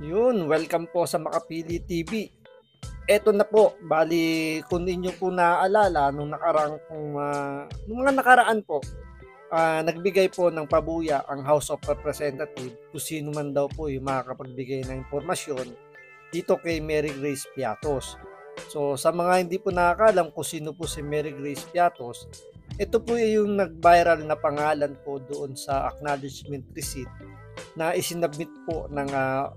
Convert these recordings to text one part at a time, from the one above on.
Yun, welcome po sa Makapili TV. Eto na po, bali kung inyo po naaalala nung mga nakaraan po, nagbigay po ng pabuya ang House of Representatives kung sino man daw po yung makakapagbigay ng impormasyon dito kay Mary Grace Piatos. So sa mga hindi po nakakalam kung sino po si Mary Grace Piatos, ito po yung nag-viral na pangalan po doon sa acknowledgement receipt na isinabmit po ng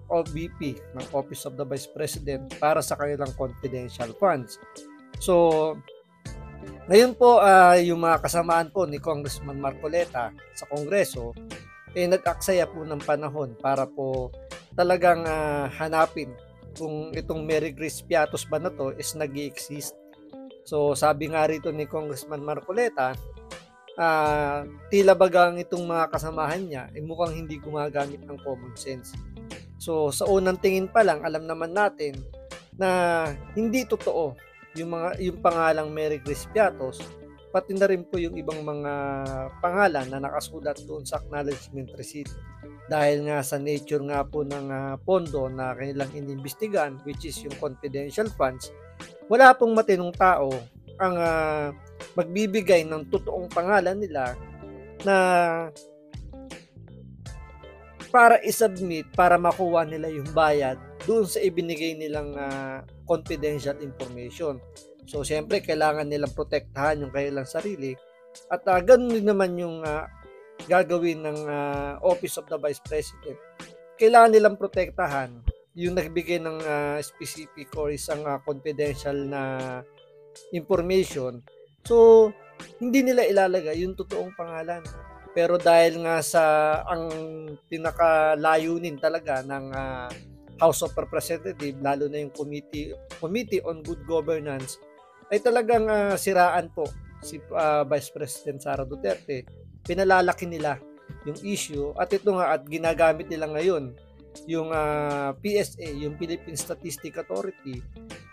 OVP, ng Office of the Vice President, para sa kanilang confidential funds. So, ngayon po yung mga kasamaan po ni Congressman Marcoleta sa Kongreso, nag-aksaya po ng panahon para po talagang hanapin kung itong Mary Grace Piatos ba na to is nag-i-exist. So, sabi nga rito ni Congressman Marcoleta, tila bagang itong mga kasamahan niya mukhang hindi gumagamit ng common sense. So sa unang tingin pa lang, alam naman natin na hindi totoo yung pangalang Mary Grace Piatos, pati na rin po yung ibang mga pangalan na nakasulat doon sa acknowledgement receipt. Dahil nga sa nature nga po ng pondo na kanilang inimbestigan, which is yung confidential funds, wala pong matinong tao ang magbibigay ng totoong pangalan nila na para isubmit, para makuha nila yung bayad doon sa ibinigay nilang confidential information. So, siyempre, kailangan nilang protektahan yung kanilang sarili at ganun din naman yung gagawin ng Office of the Vice President. Kailangan nilang protektahan yung nagbigay ng specific or isang confidential na information. So, hindi nila ilalagay yung totoong pangalan. Pero dahil nga sa ang pinakalayunin talaga ng House of Representatives, lalo na yung Committee on Good Governance, ay talagang siraan po si Vice President Sara Duterte. Pinalalaki nila yung issue at ito nga at ginagamit nila ngayon yung PSA, yung Philippine Statistics Authority,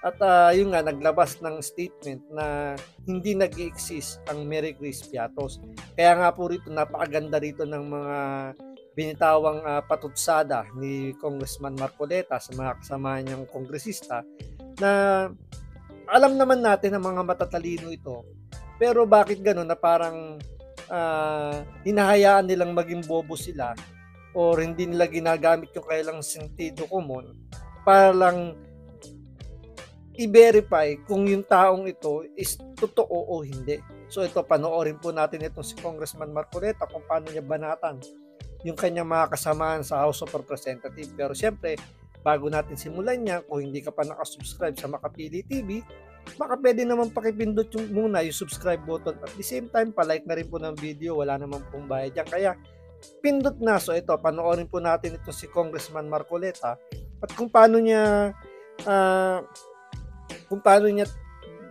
at yung nga naglabas ng statement na hindi nag-exist ang Mary Grace Piatos. Kaya nga po rito, napakaganda rito ng mga binitawang patutsada ni Congressman Marcoleta sa mga kasama niyang kongresista na alam naman natin na mga matatalino ito. Pero bakit gano'n na parang hinahayaan nilang maging bobo sila or hindi nila ginagamit yung kailang sentido common para lang i-verify kung yung taong ito is totoo o hindi. So ito, panoorin po natin itong si Congressman Marcoleta kung paano niya banatan yung kanyang mga kasamaan sa House of Representatives. Pero siyempre, bago natin simulan niya, kung hindi ka pa nakasubscribe sa Makapili TV, baka pwede naman pakipindot muna yung subscribe button. At the same time, palike na rin po ng video, wala naman pong bayad yan. Kaya pindot na. So ito, panoorin po natin ito si Congressman Marcoleta at kung paano niya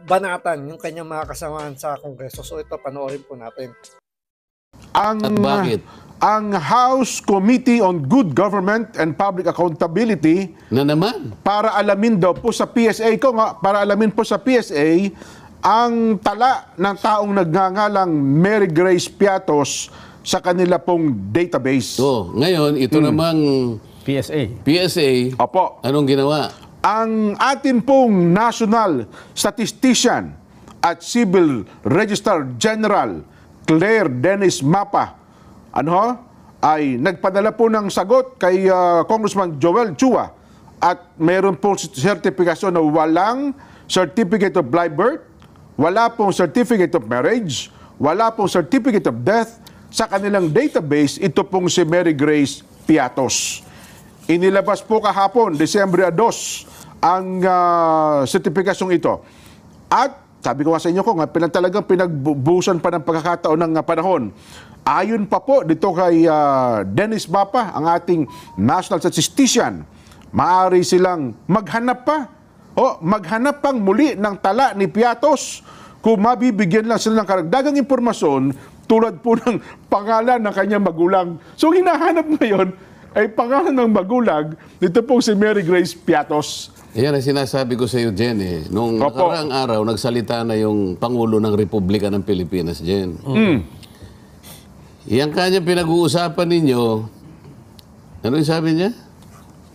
banatan yung kanyang mga kasamahan sa Kongreso. So ito, panoorin po natin. At bakit? Ang House Committee on Good Government and Public Accountability Na naman? para alamin daw po sa PSA para alamin po sa PSA ang tala ng taong nagngangalang Mary Grace Piatos sa kanila pong database. So, ngayon, ito namang PSA, Opo. anong ginawa? Ang atin pong National Statistician at Civil Registrar General Claire Dennis Mapa ay nagpadala po ng sagot kay Congressman Joel Chua at mayroon pong sertifikasyon na walang Certificate of Live Birth, wala pong Certificate of Marriage, wala pong Certificate of Death sa kanilang database. Ito pong si Mary Grace Piatos. Inilabas po kahapon, Disyembre 2, ang sertifikasyong ito. At sabi ko nga sa inyo talagang pinagbubusan pa ng pagkakataon ng panahon. Ayon pa po dito kay Dennis Mapa, ang ating National Statistician, maaari silang maghanap pang muli ng tala ni Piatos kung mabibigyan lang sila ng karagdagang impormasyon tulad po ng pangalan ng kanyang magulang. So hinahanap ngayon ay pangalan ng magulang dito po si Mary Grace Piatos. Yan ang sinasabi ko sa iyo, Jen. Nung nakaraang araw, nagsalita na yung Pangulo ng Republika ng Pilipinas, Jen. Yan kanya pinag-uusapan ninyo. Ano yung sabi niya?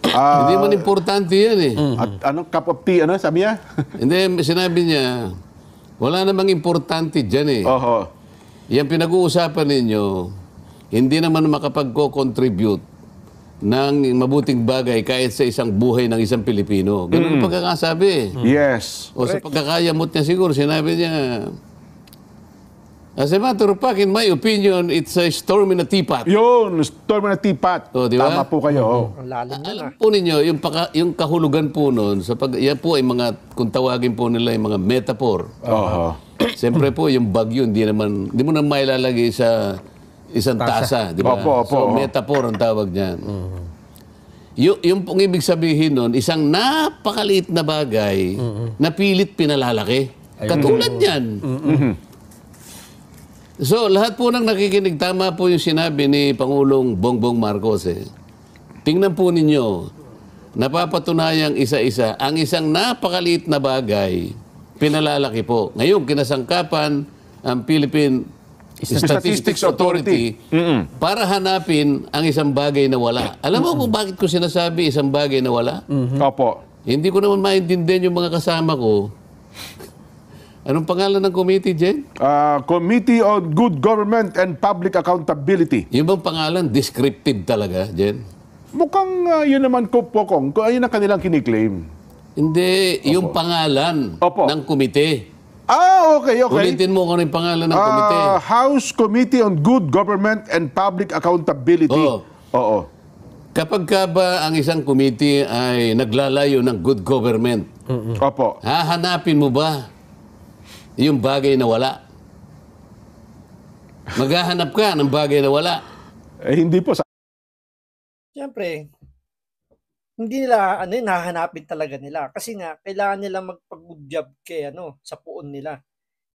Hindi man importante yan eh. At anong cup of tea, ano sabi niya? Hindi, sinabi niya, wala namang importante dyan eh. Oho. Yan pinag-uusapan ninyo, hindi naman makapag-contribute ng mabuting bagay kahit sa isang buhay ng isang Pilipino. Ganun ang pagkakasabi. Yes. O sa pagkakayamot niya siguro, sinabi niya, as a matter of fact, in my opinion, it's a storm in a teapot. Yun, storm na teapot. Oh, di ba? Tama po kayo. Ang lalim na Alam po ninyo, yung kahulugan po nun, yan po ay mga, kung tawagin po nila, yung mga metaphor. Oho. Siyempre po, yung bagyo, hindi mo na mailalagay sa isang tasa, di ba? Opo, opo. So, metaphor ang tawag niyan. Yung pong ibig sabihin nun, isang napakaliit na bagay na pilit pinalalaki. Katulad yan. So, lahat po ng nakikinig, tama po yung sinabi ni Pangulong Bongbong Marcos. Tingnan po ninyo, napapatunayang isa-isa, ang isang napakaliit na bagay, pinalalaki po. Ngayon, kinasangkapan ang Philippine Statistics Authority para hanapin ang isang bagay na wala. Alam mo kung bakit ko sinasabi isang bagay na wala? Opo. Hindi ko naman maintindihan yung mga kasama ko. Anong pangalan ng committee, Jen? Committee on Good Government and Public Accountability. Yung bang pangalan, descriptive talaga, Jen? Mukhang yun naman po, Pokong, kung ayun ang kanilang kiniklaim. Hindi, yung pangalan Opo. ng komite. Okay. Ulitin mo kung ano yung pangalan ng komite. House Committee on Good Government and Public Accountability. Oo. Kapag ka ba ang isang komite ay naglalayo ng good government, Opo. hahanapin mo ba yung bagay na wala? Maghahanap ka ng bagay na wala. Hindi po. Siyempre, hindi nila nahanapin talaga nila kasi nga kailangan nila magpag-good job sa puon nila.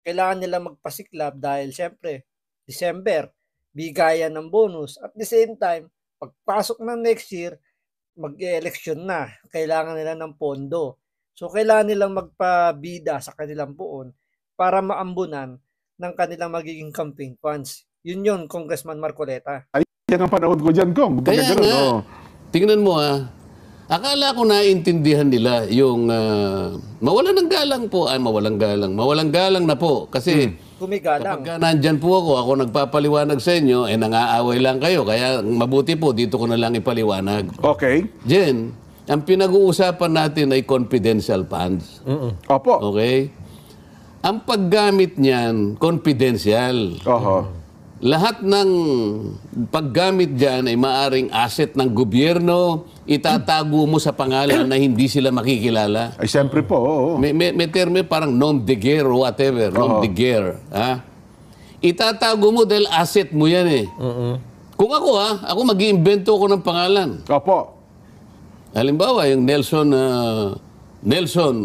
Kailangan nila magpasiklab dahil siyempre December bigayan ng bonus at the same time pagpasok ng next year mag-election na. Kailangan nila ng pondo. So kailangan nilang magpabida sa kanilang puon para maambunan ng kanilang magiging campaign funds. Yun, Congressman Marcoleta. Yan ang panahon ko dyan, Kong. Kaya Ganun, nga, oh. tingnan mo akala ko naiintindihan nila yung mawalan ng galang po. Mawalang galang na po. Kasi Kumigalang. kapag nandyan po ako nagpapaliwanag sa inyo, nangaaway lang kayo. Kaya mabuti po, dito ko na lang ipaliwanag. Okay. Jen, ang pinag-uusapan natin ay confidential funds. Opo. Okay? Ang paggamit niyan, confidential. Oho. Lahat ng paggamit dyan ay maaring asset ng gobyerno, itatago mo sa pangalan na hindi sila makikilala. Ay, siyempre po. Oo. May termo parang nom de guerre or whatever. Nom de guerre. Itatago mo dahil asset mo yan eh. Kung ako mag-iimbento ko ng pangalan. Opo. Halimbawa, yung Nelson,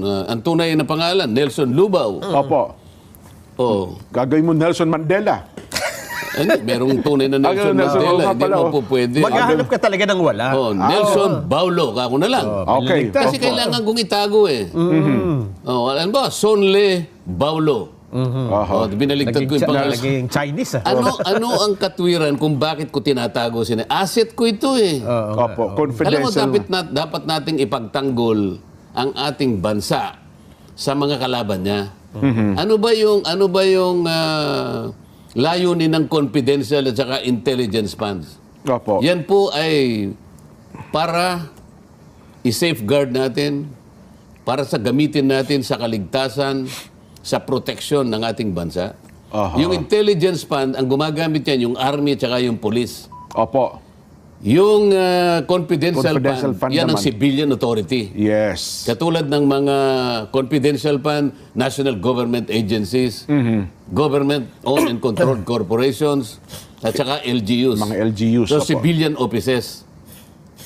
ang tunay na pangalan, Nelson Lubao. Opo. Oh. Gagawin mo Nelson Mandela. Merong tunay na Nelson Nelson, oo Mandela. nga Hindi pala, mo po pwede. Maghahanap ka talaga ng wala. Nelson Baulo, ako na lang. Okay. Kasi kailangan kong itago eh. Alam ba, Sonle Baulo. Binaligtad ko yung pangalan. Naging Chinese. Ano ang katwiran kung bakit ko tinatago sila? Asset ko ito eh. Opo. Alam mo, Confidential. dapat nating ipagtanggol ang ating bansa sa mga kalaban niya. Ano ba yung layunin ng confidential at saka intelligence funds? Opo. Yan po ay para i-safeguard natin, para sa gamitin natin sa kaligtasan, sa proteksyon ng ating bansa. Yung intelligence fund, ang gumagamit yan, yung army at saka yung police. Opo. Yung confidential fund, yan ang naman. civilian authority. Yes. Katulad ng mga confidential fund, national government agencies, government-owned and controlled corporations, at saka LGUs. Mga LGUs. So, Opo. civilian offices.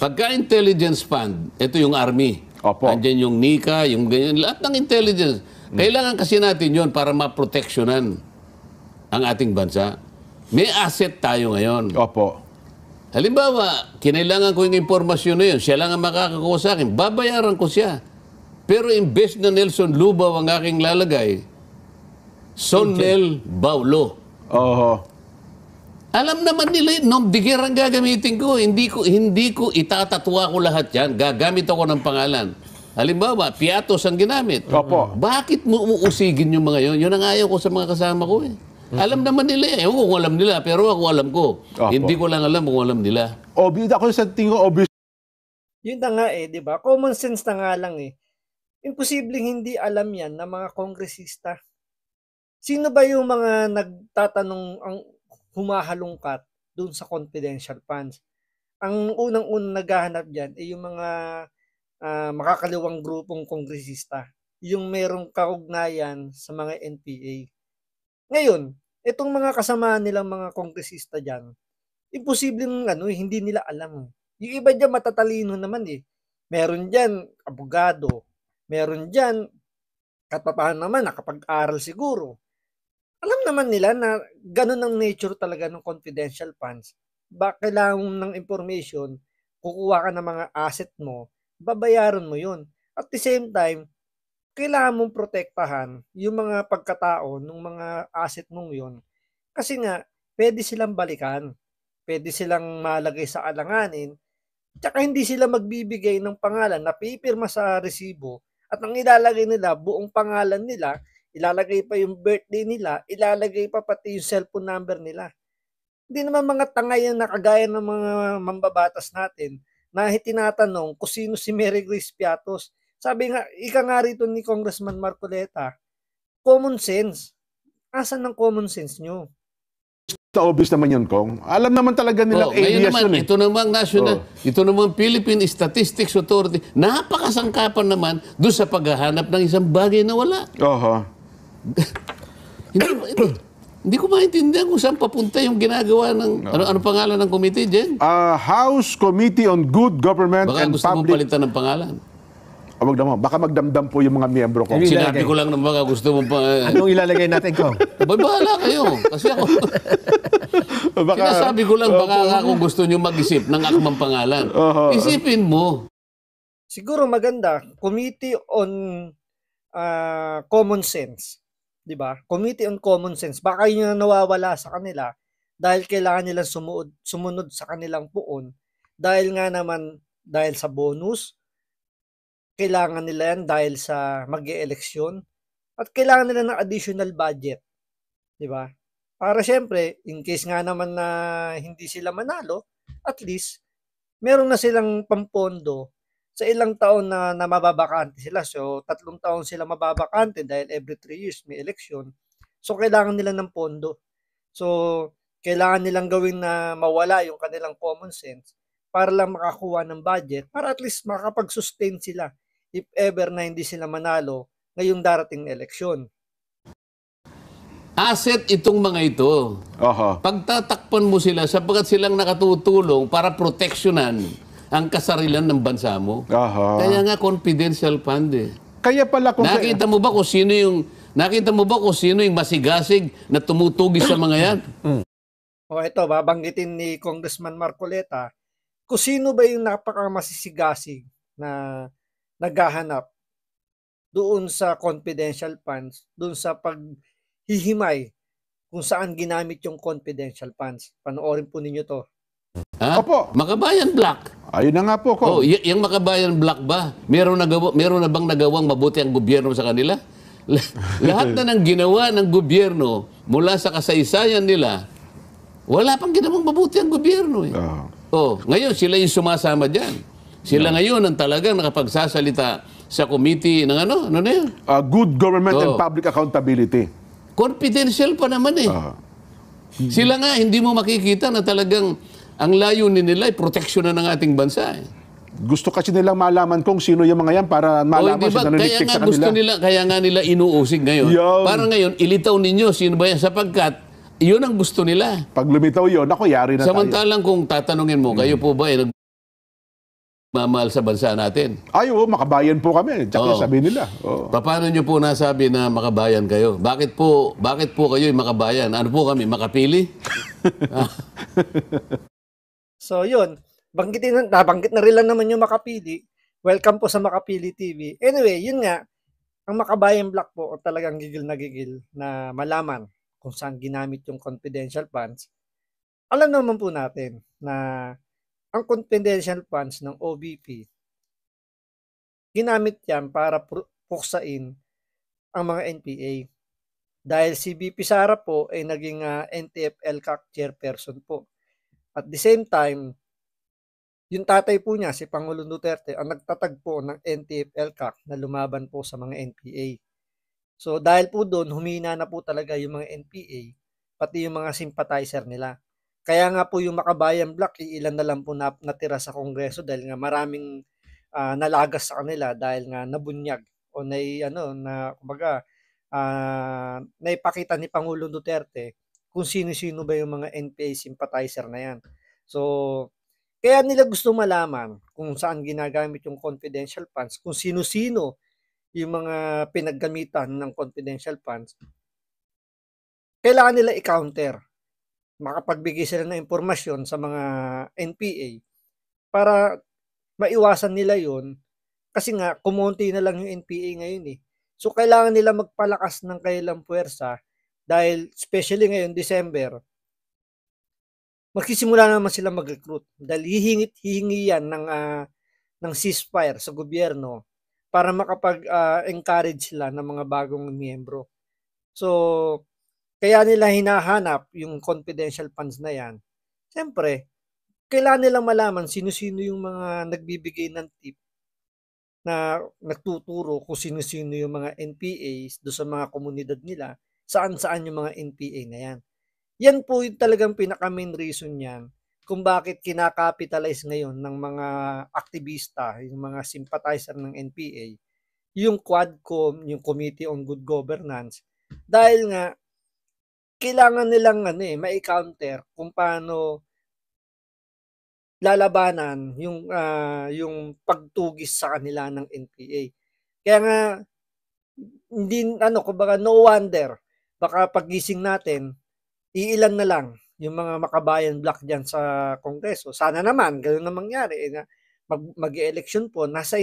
Pagka-intelligence fund, ito yung army. Opo. Andyan yung NICA, yung ganyan, lahat ng intelligence. Kailangan kasi natin yon para maproteksyonan ang ating bansa. May asset tayo ngayon. Opo. Halimbawa, kinailangan ko yung impormasyon na yun, siya lang ang makakakuha sa akin, babayaran ko siya. Pero imbes na Nelson Lubao ang aking lalagay, Sonel Baulo. Oho. Alam naman nila yun, nom de guerre ang gagamitin ko. Hindi ko itatatwa ko lahat yan. Gagamit ako ng pangalan. Halimbawa, piatos ang ginamit. Opo. Bakit mo uusigin yung mga yun? Yun ang ayaw ko sa mga kasama ko eh. Alam naman nila eh. Ewan ko kung alam nila, pero ako alam ko. Opo. Hindi ko lang alam kung alam nila. Obvious ako sa tingin ko, obvious. Yun na nga eh, di ba? Common sense na nga lang eh. Imposibleng hindi alam yan ng mga kongresista. Sino ba yung mga nagtatanong ang humahalungkat dun sa confidential funds? Ang unang-unang naghahanap dyan ay yung mga makakaliwang grupong kongresista. Yung merong kaugnayan sa mga NPA. Ngayon, itong mga kasama nilang mga kongresista dyan, imposibleng hindi nila alam. Yung iba dyan matatalino naman eh. Meron dyan abogado, meron dyan katapahan naman nakapag-aral siguro. Alam naman nila na ganun ang nature talaga ng confidential funds. Kailangan ng information, kukuha ka ng mga asset mo, babayaran mo yun. At the same time, kailangan mong protektahan yung mga pagkatao ng mga asset mong yun. Kasi nga, pwede silang balikan. Pwede silang malagay sa alanganin. Tsaka hindi sila magbibigay ng pangalan na pipirma sa resibo at ang ilalagay nila, buong pangalan nila, ilalagay pa yung birthday nila, ilalagay pa pati yung cellphone number nila. Hindi naman mga tangay yung nakagaya ng mga mambabatas natin na tinatanong kung sino si Mary Grace Piatos. Sabi nga, ika nga rito ni Congressman Marcoleta, common sense. Asan ang common sense nyo? Obvious naman yun, Kong. Alam naman talaga nilang Ngayon alias naman, yun eh. ito namang ito namang Philippine Statistics Authority, napakasangkapan naman doon sa paghahanap ng isang bagay na wala. Oho. Hindi ko maintindihan kung saan papunta yung ginagawa ng... Ano pangalan ng committee, Jen? House Committee on Good Government Baka and gusto mong Public... palitan ng pangalan. Wag naman. Baka magdamdam po yung mga miyembro ko. Hindi. Sinabi ko lang na baka gusto mong Anong ilalagay natin, Kong? bahala kayo. Kasi ako... Sinasabi ko lang baka ako gusto nyo mag-isip ng akmang pangalan. Isipin mo. Siguro maganda, Committee on Common Sense. Di ba? Committee on Common Sense. Baka yun ang nawawala sa kanila dahil kailangan nilang sumunod sa kanilang puon. Dahil nga naman, dahil sa bonus, kailangan nila yan dahil sa mag-e-eleksyon, at kailangan nila ng additional budget. Di ba? Para syempre, in case nga naman na hindi sila manalo, at least, meron na silang pampondo sa ilang taon na mababakante sila. So, 3 taon sila mababakante dahil every 3 years may election. So, kailangan nila ng pondo. So, kailangan nilang gawin na mawala yung kanilang common sense para lang makakuha ng budget, para at least makapag-sustain sila if ever na hindi sila manalo ngayong darating na eleksyon. Asset itong mga ito. Oho. Pagtatakpan mo sila sapagkat silang nakatutulong para proteksyonan ang kasarilan ng bansa mo. Oho. Kaya nga confidential fund eh. Kaya pala kung... Nakita mo ba kung sino yung masigasig na tumutugis sa mga yan? O ito, babanggitin ni Congressman Marcoleta kung sino ba yung napakamasisigasig na naghahanap doon sa confidential funds, doon sa paghihimay kung saan ginamit yung confidential funds. Panoorin po ninyo to. Ha? Opo. Makabayan Black. Ayun na nga po, Kong. Yung Makabayan Black ba? Meron na bang nagawang mabuti ang gobyerno sa kanila? Lahat na ng ginawa ng gobyerno mula sa kasaysayan nila, wala pang ginawang mabuti ang gobyerno eh. Ngayon sila yung sumasama dyan. Sila ngayon ang talagang nakapagsasalita sa committee ng ano na yun? Good Government and Public Accountability. Confidential pa naman eh. Sila nga, hindi mo makikita na talagang ang layunin nila ay proteksyonan ng ating bansa eh. Gusto kasi nilang malaman kung sino yung mga yan para malaman diba? sino nanitik sa kanila. Kaya nga nila inuusig ngayon. Para ngayon, ilitaw ninyo sino ba yan sapagkat yun ang gusto nila. Pag lumitaw yun, ako yari na Samantalang kung tatanungin mo, kayo po ba ay nagmamahal sa bansa natin? Ay, makabayan po kami. Tsaka sabi nila. Paano nyo po nasabi na makabayan kayo? Bakit po kayo yung makabayan? Ano po kami, makapili? So yun, banggit na rin lang naman yung Makapili. Welcome po sa Makapili TV. Anyway, yun nga, ang Makabayan Black po talagang gigil na malaman kung saan ginamit yung confidential funds. Alam naman po natin na ang confidential funds ng OBP, ginamit yan para puksain ang mga NPA. Dahil si BP Sara po ay naging NTF-ELCAC chairperson po. At the same time, yung tatay po niya, si Pangulong Duterte, ang nagtatag po ng NTF-ELCAC na lumaban po sa mga NPA. So dahil po doon, humina na po talaga yung mga NPA, pati yung mga sympathizer nila. Kaya nga po yung Makabayan Bloc, ilan na lang po natira sa Kongreso dahil nga maraming nalagas sa kanila dahil nga nabunyag o kumbaga, naipakita ni Pangulong Duterte kung sino-sino ba yung mga NPA sympathizer na yan. So, kaya nila gusto malaman kung saan ginagamit yung confidential funds, kung sino-sino yung mga pinaggamitan ng confidential funds. Kailangan nila i-counter. Makapagbigay sila ng impormasyon sa mga NPA para maiwasan nila yon kasi nga kumonti na lang yung NPA ngayon eh. So kailangan nila magpalakas ng kanilang puwersa dahil especially ngayon December, magsisimula naman sila mag-recruit dahil hihingi yan ng ceasefire sa gobyerno para makapag-encourage sila ng mga bagong miyembro. So, kaya nila hinahanap yung confidential funds na yan. Siyempre, kailangan nilang malaman sino-sino yung mga nagbibigay ng tip na nagtuturo kung sino-sino yung mga NPAs do sa mga komunidad nila, saan-saan yung mga NPA na yan. Yan po yung talagang pinaka-main reason yan kung bakit kinakapitalize ngayon ng mga aktivista, yung mga sympathizer ng NPA, yung Quadcom, yung Committee on Good Governance, dahil nga kailangan nilang mai-counter kung paano lalabanan yung pagtugis sa kanila ng NPA. Kaya nga kumbaga no wonder baka pagising natin iilan na lang yung mga Makabayan Bloc diyan sa Kongreso. Sana naman ganoon na mangyari na mag-election po, nasa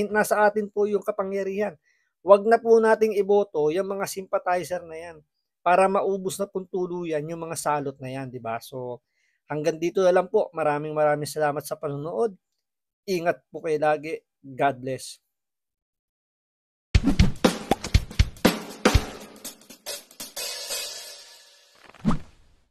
atin po yung kapangyarihan. Huwag na po nating iboto yung mga sympathizer na yan para maubos na pong tuluyan yung mga salot na yan, di ba? So hanggang dito na lang po. Maraming salamat sa panonood. Ingat po kayo lagi. God bless.